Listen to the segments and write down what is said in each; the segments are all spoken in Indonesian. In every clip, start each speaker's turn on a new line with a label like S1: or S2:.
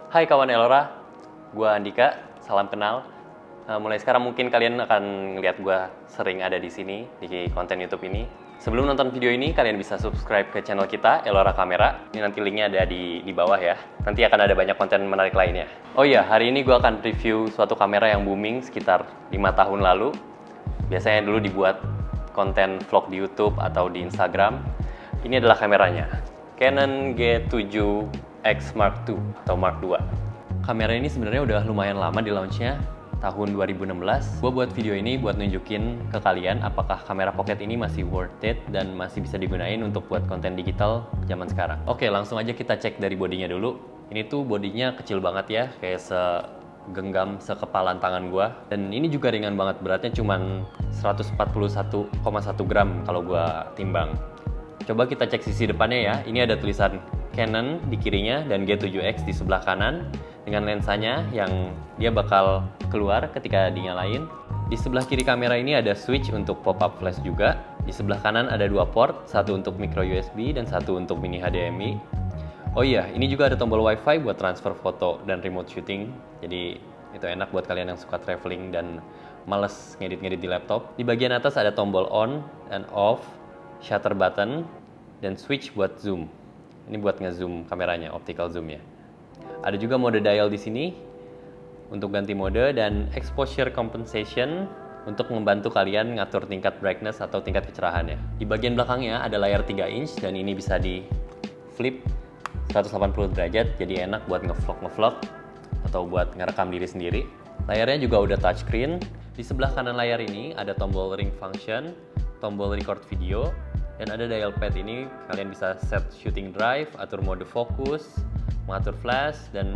S1: Hai kawan Elora, gue Andika, salam kenal. Mulai sekarang mungkin kalian akan ngeliat gue sering ada di sini, di konten YouTube ini. Sebelum nonton video ini, kalian bisa subscribe ke channel kita, Elora Kamera. Ini nanti linknya ada di bawah ya. Nanti akan ada banyak konten menarik lainnya. Oh iya, hari ini gue akan review suatu kamera yang booming sekitar 5 tahun lalu. Biasanya dulu dibuat konten vlog di YouTube atau di Instagram. Ini adalah kameranya, Canon G7X Mark II atau Mark II. Kamera ini sebenarnya udah lumayan lama di launch-nya, tahun 2016. Gue buat video ini buat nunjukin ke kalian apakah kamera pocket ini masih worth it dan masih bisa digunain untuk buat konten digital zaman sekarang. Oke, langsung aja kita cek dari bodinya dulu. Ini tuh bodinya kecil banget ya, kayak segenggam sekepalan tangan gue. Dan ini juga ringan banget, beratnya cuman 141,1 gram kalau gue timbang. Coba kita cek sisi depannya ya. Ini ada tulisan Canon di kirinya dan G7X di sebelah kanan dengan lensanya yang dia bakal keluar ketika dinyalain. Di sebelah kiri kamera ini ada switch untuk pop-up flash juga. Di sebelah kanan ada dua port, satu untuk micro USB dan satu untuk mini HDMI. Oh iya, ini juga ada tombol WiFi buat transfer foto dan remote shooting. Jadi itu enak buat kalian yang suka traveling dan males ngedit-ngedit di laptop. Di bagian atas ada tombol on and off, shutter button, dan switch buat zoom. Ini buat nge-zoom kameranya, optical zoom ya. Ada juga mode dial di sini untuk ganti mode dan exposure compensation untuk membantu kalian ngatur tingkat brightness atau tingkat kecerahannya. Di bagian belakangnya ada layar 3 inch dan ini bisa di flip 180 derajat, jadi enak buat ngevlog atau buat ngerekam diri sendiri. Layarnya juga udah touchscreen. Di sebelah kanan layar ini ada tombol ring function, tombol record video, dan ada dial pad. Ini kalian bisa set shooting drive, atur mode fokus, mengatur flash, dan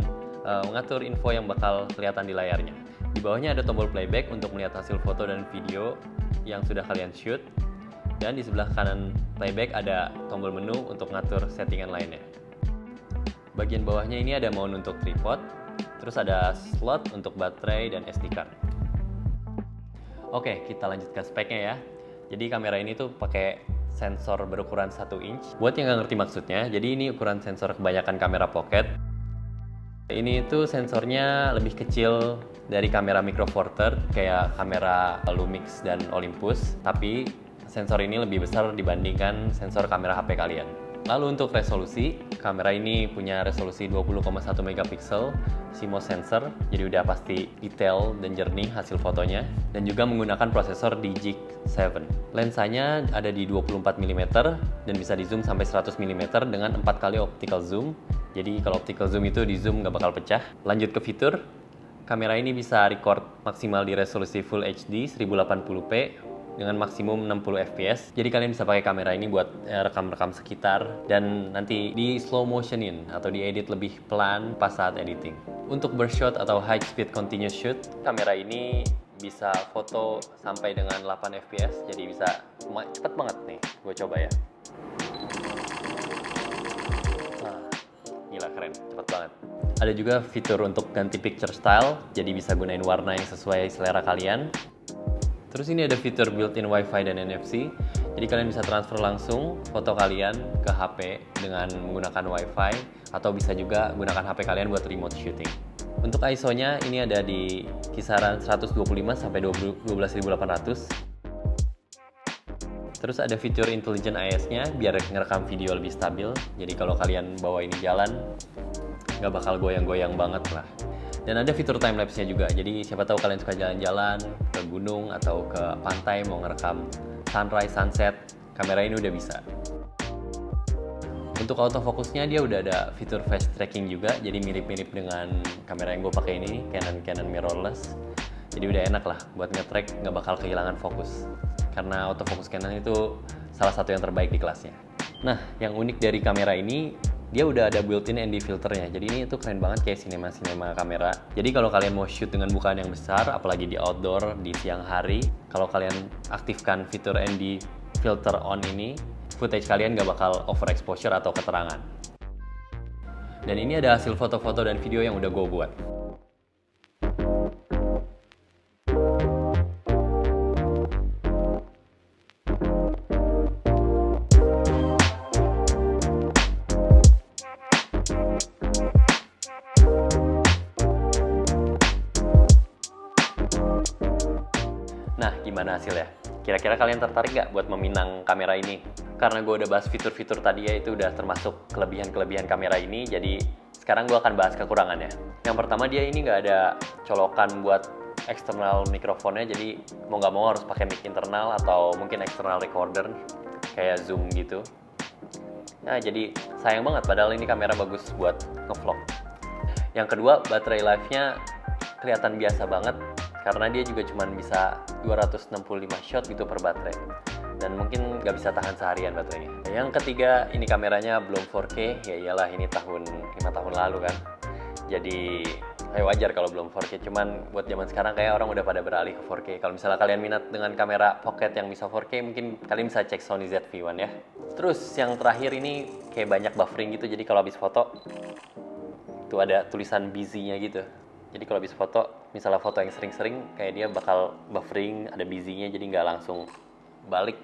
S1: mengatur info yang bakal kelihatan di layarnya. Di bawahnya ada tombol playback untuk melihat hasil foto dan video yang sudah kalian shoot. Dan di sebelah kanan playback ada tombol menu untuk ngatur settingan lainnya. Bagian bawahnya ini ada mount untuk tripod, terus ada slot untuk baterai dan SD card. Oke, kita lanjut ke speknya ya. Jadi kamera ini tuh pakai sensor berukuran 1 inch. Buat yang nggak ngerti maksudnya, jadi ini ukuran sensor kebanyakan kamera pocket. Ini tuh sensornya lebih kecil dari kamera micro four third kayak kamera Lumix dan Olympus, tapi sensor ini lebih besar dibandingkan sensor kamera HP kalian. Lalu untuk resolusi, kamera ini punya resolusi 20,1 megapiksel CMOS sensor, jadi udah pasti detail dan jernih hasil fotonya, dan juga menggunakan prosesor Digic 7. Lensanya ada di 24 mm dan bisa di zoom sampai 100 mm dengan 4 kali optical zoom. Jadi kalau optical zoom itu di zoom nggak bakal pecah. Lanjut ke fitur, kamera ini bisa record maksimal di resolusi Full HD 1080p dengan maksimum 60 fps. Jadi kalian bisa pakai kamera ini buat rekam-rekam sekitar dan nanti di slow motionin atau diedit lebih pelan pas saat editing. Untuk burst shot atau high speed continuous shoot, kamera ini bisa foto sampai dengan 8 fps, jadi bisa cepet banget nih. Gue coba ya. Nah, gila keren, cepet banget. Ada juga fitur untuk ganti picture style, jadi bisa gunain warna yang sesuai selera kalian. Terus ini ada fitur built-in Wi-Fi dan NFC, jadi kalian bisa transfer langsung foto kalian ke HP dengan menggunakan Wi-Fi, atau bisa juga gunakan HP kalian buat remote shooting. Untuk ISO-nya ini ada di kisaran 125 sampai 12800. Terus ada fitur Intelligent IS-nya biar ngerekam video lebih stabil, jadi kalau kalian bawa ini jalan, nggak bakal goyang-goyang banget lah. Dan ada fitur timelapse-nya juga, jadi siapa tahu kalian suka jalan-jalan ke gunung atau ke pantai mau ngerekam sunrise, sunset, kamera ini udah bisa. Untuk autofocusnya dia udah ada fitur fast tracking juga, jadi mirip-mirip dengan kamera yang gue pakai ini, Canon mirrorless. Jadi udah enak lah buat nge-track, nggak bakal kehilangan fokus. Karena autofocus Canon itu salah satu yang terbaik di kelasnya. Nah, yang unik dari kamera ini, dia udah ada built-in ND filternya, jadi ini tuh keren banget kayak sinema kamera. Jadi kalau kalian mau shoot dengan bukaan yang besar, apalagi di outdoor, di siang hari, kalau kalian aktifkan fitur ND filter on ini, footage kalian gak bakal overexposure atau keterangan. Dan ini ada hasil foto-foto dan video yang udah gue buat. Nah, gimana hasilnya? Kira-kira kalian tertarik nggak buat meminang kamera ini? Karena gue udah bahas fitur-fitur tadi ya, itu udah termasuk kelebihan-kelebihan kamera ini, jadi sekarang gue akan bahas kekurangannya. Yang pertama, dia ini nggak ada colokan buat eksternal mikrofonnya, jadi mau nggak mau harus pakai mic internal atau mungkin external recorder kayak zoom gitu. Nah, jadi sayang banget, padahal ini kamera bagus buat ngevlog. Yang kedua, baterai life-nya kelihatan biasa banget, karena dia juga cuma bisa 265 shot gitu per baterai, dan mungkin nggak bisa tahan seharian baterainya. Yang ketiga, ini kameranya belum 4K, ya iyalah ini 5 tahun lalu kan, jadi wajar kalau belum 4K, cuman buat zaman sekarang kayak orang udah pada beralih ke 4K. Kalau misalnya kalian minat dengan kamera pocket yang bisa 4K, mungkin kalian bisa cek Sony ZV-1 ya. Terus yang terakhir ini kayak banyak buffering gitu, jadi kalau habis foto tuh ada tulisan busy-nya gitu. Jadi kalau habis foto, misalnya foto yang sering-sering, kayak dia bakal buffering, ada busy-nya, jadi nggak langsung balik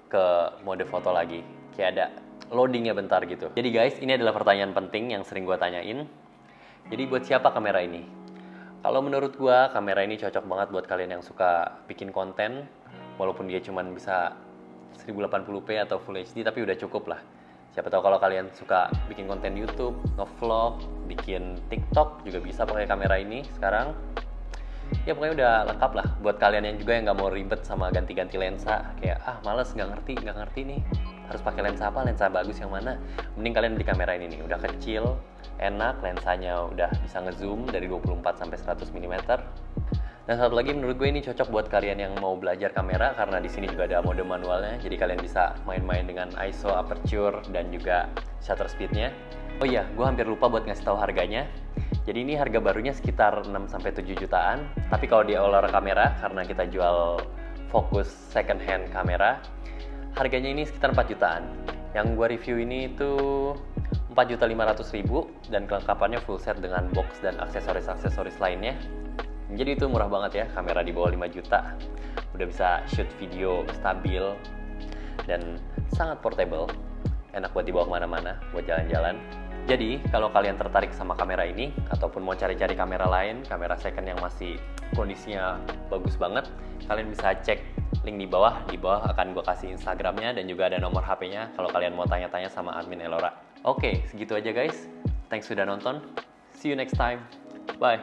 S1: ke mode foto lagi. Kayak ada loadingnya bentar gitu. Jadi guys, ini adalah pertanyaan penting yang sering gue tanyain. Jadi buat siapa kamera ini? Kalau menurut gue, kamera ini cocok banget buat kalian yang suka bikin konten, walaupun dia cuma bisa 1080p atau Full HD, tapi udah cukup lah. Siapa tahu kalau kalian suka bikin konten YouTube, nge-vlog, bikin TikTok juga bisa pakai kamera ini sekarang. Ya pokoknya udah lengkap lah buat kalian yang juga yang nggak mau ribet sama ganti-ganti lensa. Kayak males, nggak ngerti nih harus pakai lensa apa, lensa bagus yang mana. Mending kalian beli kamera ini nih, udah kecil, enak, lensanya udah bisa ngezoom dari 24 sampai 100 mm. Dan satu lagi, menurut gue ini cocok buat kalian yang mau belajar kamera, karena di sini juga ada mode manualnya, jadi kalian bisa main-main dengan ISO, aperture, dan juga shutter speednya. Oh iya, gue hampir lupa buat ngasih tahu harganya. Jadi ini harga barunya sekitar 6-7 jutaan, tapi kalau di Aurora Kamera, karena kita jual fokus second hand kamera, harganya ini sekitar 4 jutaan. Yang gue review ini itu 4.500.000 dan kelengkapannya full set dengan box dan aksesoris-aksesoris lainnya. Jadi itu murah banget ya, kamera di bawah 5 juta. Udah bisa shoot video stabil dan sangat portable. Enak buat dibawa kemana-mana, buat jalan-jalan. Jadi kalau kalian tertarik sama kamera ini, ataupun mau cari-cari kamera lain, kamera second yang masih kondisinya bagus banget, kalian bisa cek link di bawah. Di bawah akan gue kasih Instagramnya dan juga ada nomor HP-nya kalau kalian mau tanya-tanya sama admin Aurora. Oke, segitu aja guys. Thanks sudah nonton. See you next time. Bye.